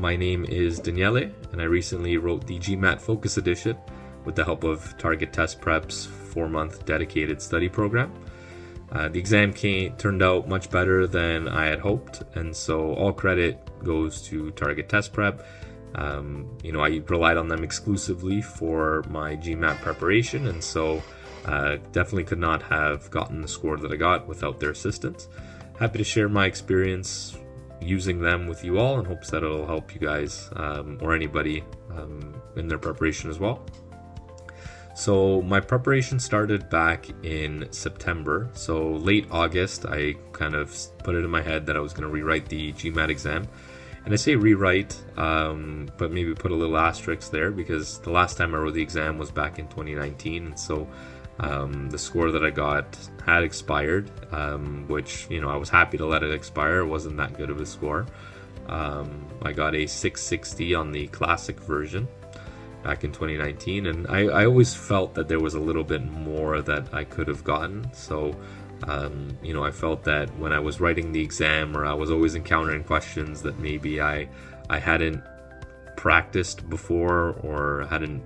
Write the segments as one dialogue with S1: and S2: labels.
S1: My name is Daniele, and I recently wrote the GMAT Focus Edition with the help of Target Test Prep's 4-month dedicated study program. The exam turned out much better than I had hoped, and so all credit goes to Target Test Prep. I relied on them exclusively for my GMAT preparation, and so definitely could not have gotten the score that I got without their assistance. Happy to share my experience using them with you all in hopes that it'll help you guys or anybody in their preparation as well. So my preparation started back in September. So late August, I kind of put it in my head that I was going to rewrite the GMAT exam. And I say rewrite, but maybe put a little asterisk there because the last time I wrote the exam was back in 2019. And so the score that I got had expired, which, I was happy to let it expire. It wasn't that good of a score. I got a 660 on the classic version back in 2019, and I always felt that there was a little bit more that I could have gotten. So I felt that when I was writing the exam, or I was always encountering questions that maybe I hadn't practiced before or hadn't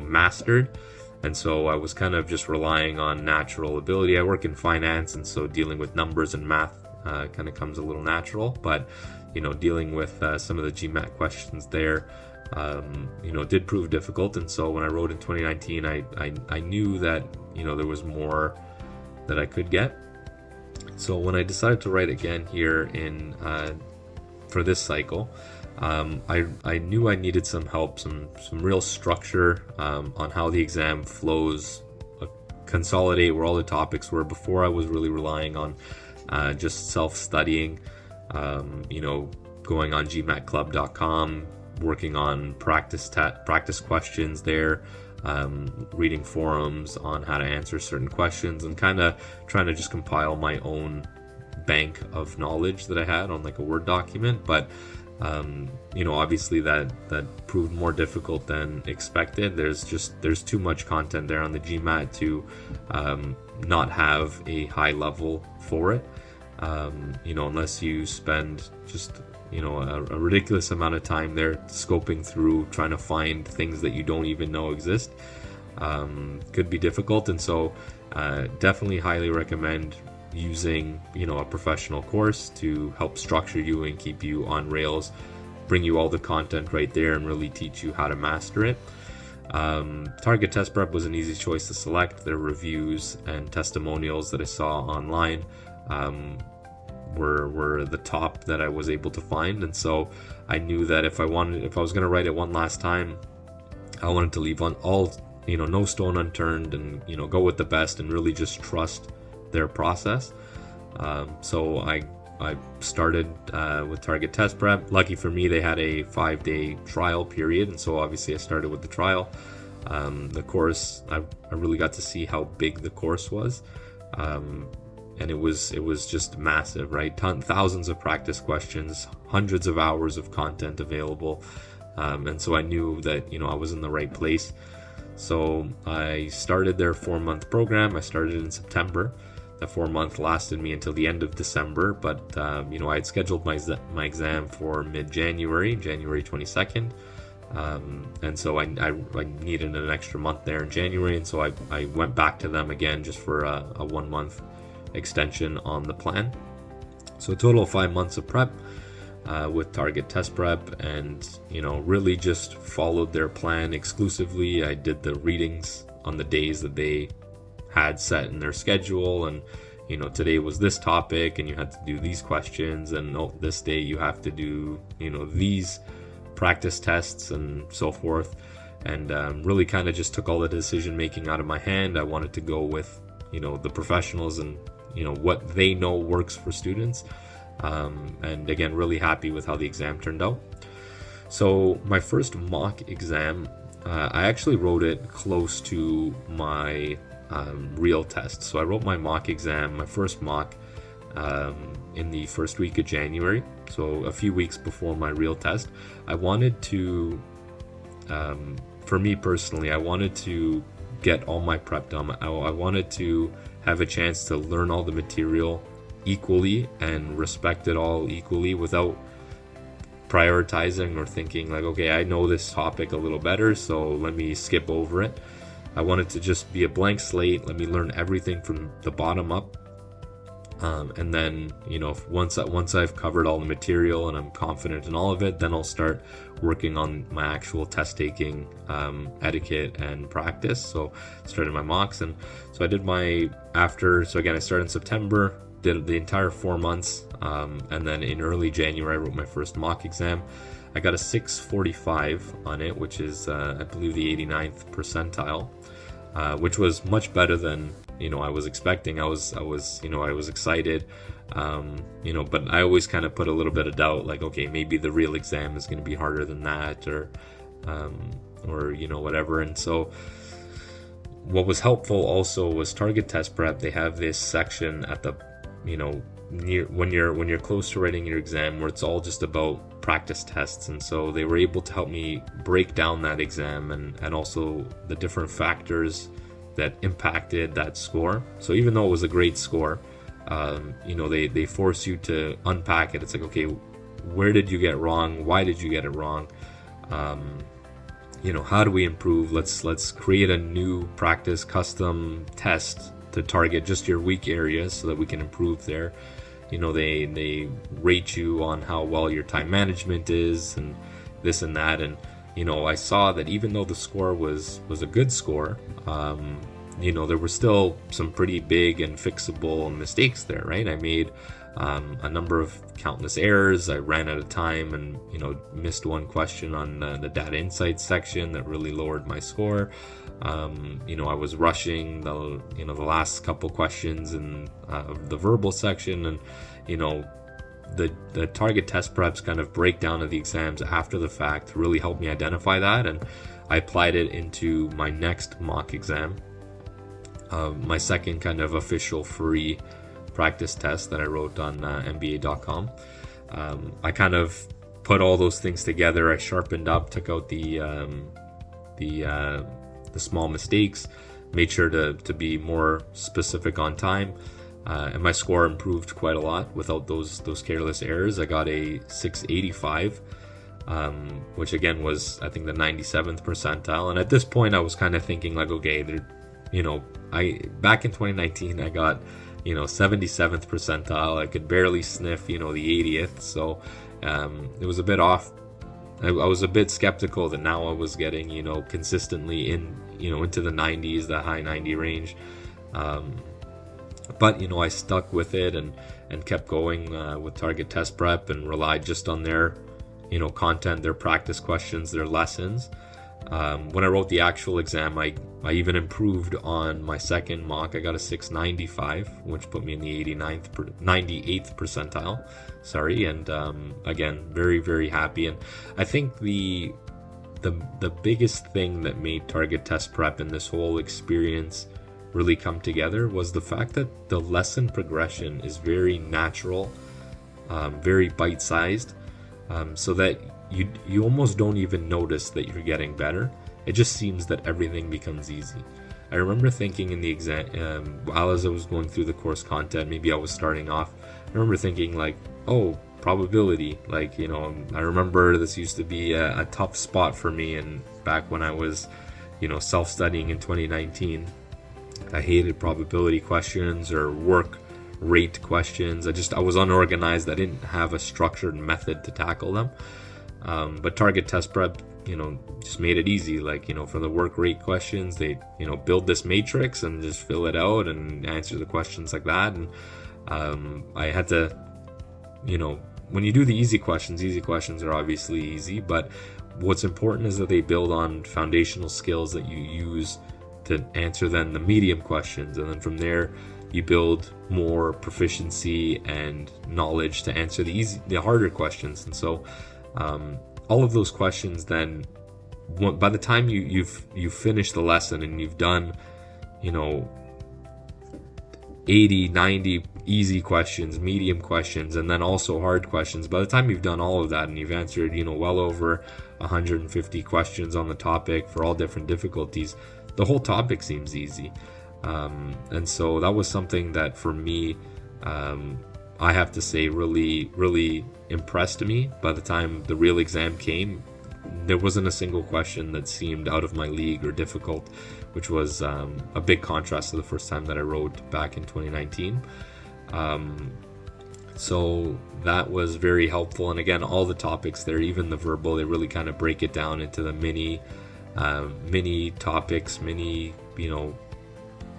S1: mastered. And so I was kind of just relying on natural ability. I work in finance, and so dealing with numbers and math kind of comes a little natural. But dealing with some of the GMAT questions there did prove difficult. And so when I wrote in 2019, I knew that there was more that I could get. So when I decided to write again here in for this cycle, I knew I needed some help, some real structure on how the exam flows, consolidate where all the topics were. Before I was really relying on just self-studying, going on gmatclub.com, working on practice questions there, reading forums on how to answer certain questions, and kind of trying to just compile my own bank of knowledge that I had on like a Word document. But obviously that proved more difficult than expected. There's too much content there on the GMAT to not have a high level for it, unless you spend just a ridiculous amount of time there scoping through, trying to find things that you don't even know exist. Could be difficult. And so definitely highly recommend using a professional course to help structure you and keep you on rails, bring you all the content right there and really teach you how to master it. Target Test Prep was an easy choice to select. Their reviews and testimonials that I saw online were the top that I was able to find. And so I knew that if I was going to write it one last time, I wanted to leave on all no stone unturned, and go with the best and really just trust their process. So I started with Target Test Prep. Lucky for me, they had a 5-day trial period, and so obviously I started with the trial. The course, I really got to see how big the course was, and it was just massive, right? Thousands of practice questions, hundreds of hours of content available, and so I knew that I was in the right place. So I started their 4-month program. I started in September. The 4-month lasted me until the end of December, but I had scheduled my exam for mid-January, January 22nd, and so I needed an extra month there in January, and so I went back to them again just for a 1-month extension on the plan. So a total of 5 months of prep with Target Test Prep, and really just followed their plan exclusively. I did the readings on the days that they had set in their schedule, and today was this topic and you had to do these questions, and this day you have to do these practice tests and so forth, and really kind of just took all the decision making out of my hand. I wanted to go with the professionals and what they know works for students, and again, really happy with how the exam turned out. So my first mock exam, I actually wrote it close to my real test. So I wrote my mock exam, my first mock, in the first week of January, so a few weeks before my real test. I wanted to, for me personally, I wanted to get all my prep done. I wanted to have a chance to learn all the material equally and respect it all equally without prioritizing or thinking like, okay, I know this topic a little better, so let me skip over it. I wanted to just be a blank slate. Let me learn everything from the bottom up. And then, once I've covered all the material and I'm confident in all of it, then I'll start working on my actual test taking etiquette and practice. So started my mocks, and so I did so again, I started in September, did the entire 4 months, and then in early January I wrote my first mock exam. I got a 645 on it, which is I believe the 89th percentile, which was much better than I was expecting. I was excited, but I always kind of put a little bit of doubt, like, okay, maybe the real exam is going to be harder than that, or whatever. And so what was helpful also was Target Test Prep. They have this section at the near when you're close to writing your exam, where it's all just about practice tests. And so they were able to help me break down that exam and also the different factors that impacted that score. So even though it was a great score, they force you to unpack it. It's like, okay, where did you get wrong? Why did you get it wrong? How do we improve? Let's create a new practice custom test to target just your weak areas so that we can improve there. They rate you on how well your time management is and this and that. And I saw that even though the score was a good score, there were still some pretty big and fixable mistakes there, right? I made a number of countless errors. I ran out of time and missed one question on the data insights section that really lowered my score. I was rushing the last couple questions in the verbal section, and the Target Test Preps kind of breakdown of the exams after the fact really helped me identify that, and I applied it into my next mock exam, my second kind of official free practice test that I wrote on MBA.com. I kind of put all those things together. I sharpened up, took out the small mistakes, made sure to be more specific on time. And my score improved quite a lot without those careless errors. I got a 685, which again was, I think, the 97th percentile. And at this point, I was kind of thinking like, okay, back in 2019, I got 77th percentile. I could barely sniff the 80th. So it was a bit off. I was a bit skeptical that now I was getting consistently into the 90s, the high 90 range. But I stuck with it and kept going with Target Test Prep and relied just on their content, their practice questions, their lessons. When I wrote the actual exam, I even improved on my second mock. I got a 695, which put me in the 98th percentile. And again, very, very happy. And I think the biggest thing that made Target Test Prep and this whole experience really come together was the fact that the lesson progression is very natural, very bite-sized, so that you almost don't even notice that you're getting better. It just seems that everything becomes easy. I remember thinking in the exam, while as I was going through the course content, maybe I was starting off, I remember thinking like, oh, probability, like, I remember this used to be a tough spot for me, and back when I was self-studying in 2019, I hated probability questions or work rate questions. I was unorganized. I didn't have a structured method to tackle them. But Target Test Prep, just made it easy. Like, for the work rate questions, they, build this matrix and just fill it out and answer the questions like that. And I had to, when you do the easy questions are obviously easy, but what's important is that they build on foundational skills that you use to answer then the medium questions, and then from there you build more proficiency and knowledge to answer the harder questions. And so all of those questions, then by the time you've finished the lesson and you've done 80, 90 easy questions, medium questions, and then also hard questions, by the time you've done all of that and you've answered well over 150 questions on the topic for all different difficulties, the whole topic seems easy. And so that was something that for me, I have to say, really impressed me. By the time the real exam came, there wasn't a single question that seemed out of my league or difficult, which was a big contrast to the first time that I wrote back in 2019. So that was very helpful. And again, all the topics there, even the verbal, they really kind of break it down into the mini topics, mini,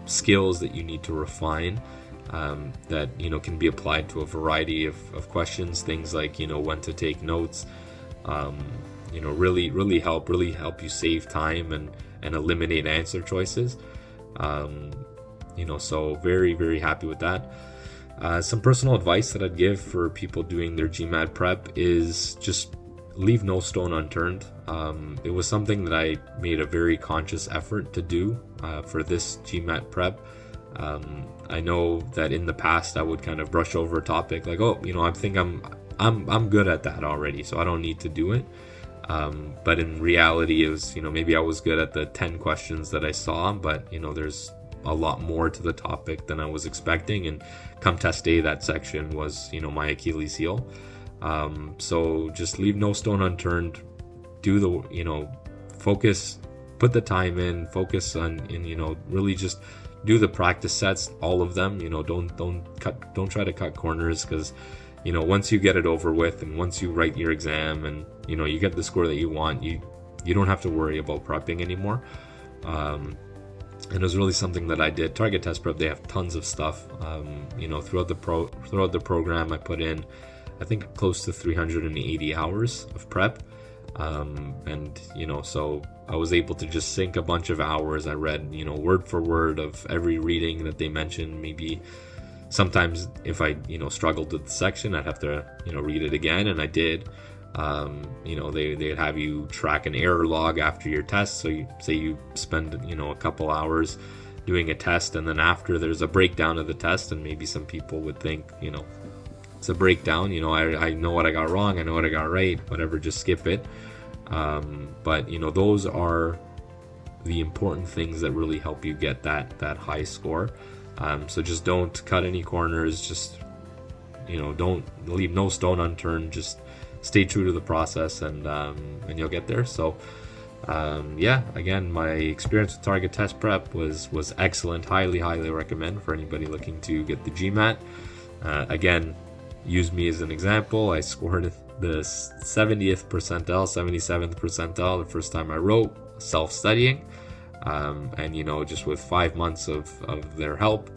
S1: skills that you need to refine, that, can be applied to a variety of questions, things like, when to take notes, really help you save time and eliminate answer choices. So very, very happy with that. Some personal advice that I'd give for people doing their GMAT prep is just leave no stone unturned. It was something that I made a very conscious effort to do for this GMAT prep. I know that in the past I would kind of brush over a topic like, I think I'm good at that already, so I don't need to do it. But in reality, it was, maybe I was good at the 10 questions that I saw, but there's a lot more to the topic than I was expecting. And come test day, that section was, my Achilles heel. So just leave no stone unturned. Do the, focus, put the time in, focus on, and, really just do the practice sets, all of them. Don't try to cut corners, because, once you get it over with and once you write your exam and, you get the score that you want, you don't have to worry about prepping anymore. And it was really something that I did. Target Test Prep, they have tons of stuff. Throughout the program, I put in, I think, close to 380 hours of prep. So I was able to just sink a bunch of hours. I read, word for word of every reading that they mentioned. Maybe sometimes if I, struggled with the section, I'd have to, read it again. And I did. They'd have you track an error log after your test. So you say you spend, a couple hours doing a test, and then after there's a breakdown of the test, and maybe some people would think, it's a breakdown, I know what I got wrong, I know what I got right, whatever, just skip it. But those are the important things that really help you get that high score. So just don't cut any corners, just don't leave no stone unturned, just stay true to the process, and you'll get there. So again, my experience with Target Test Prep was excellent. Highly recommend for anybody looking to get the GMAT. Again, use me as an example. I scored the 70th percentile, 77th percentile the first time I wrote, self-studying, and just with 5 months of their help,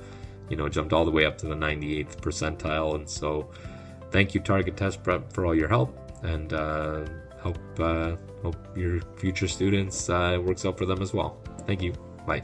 S1: jumped all the way up to the 98th percentile. And so thank you, Target Test Prep, for all your help, and hope your future students works out for them as well. Thank you. Bye.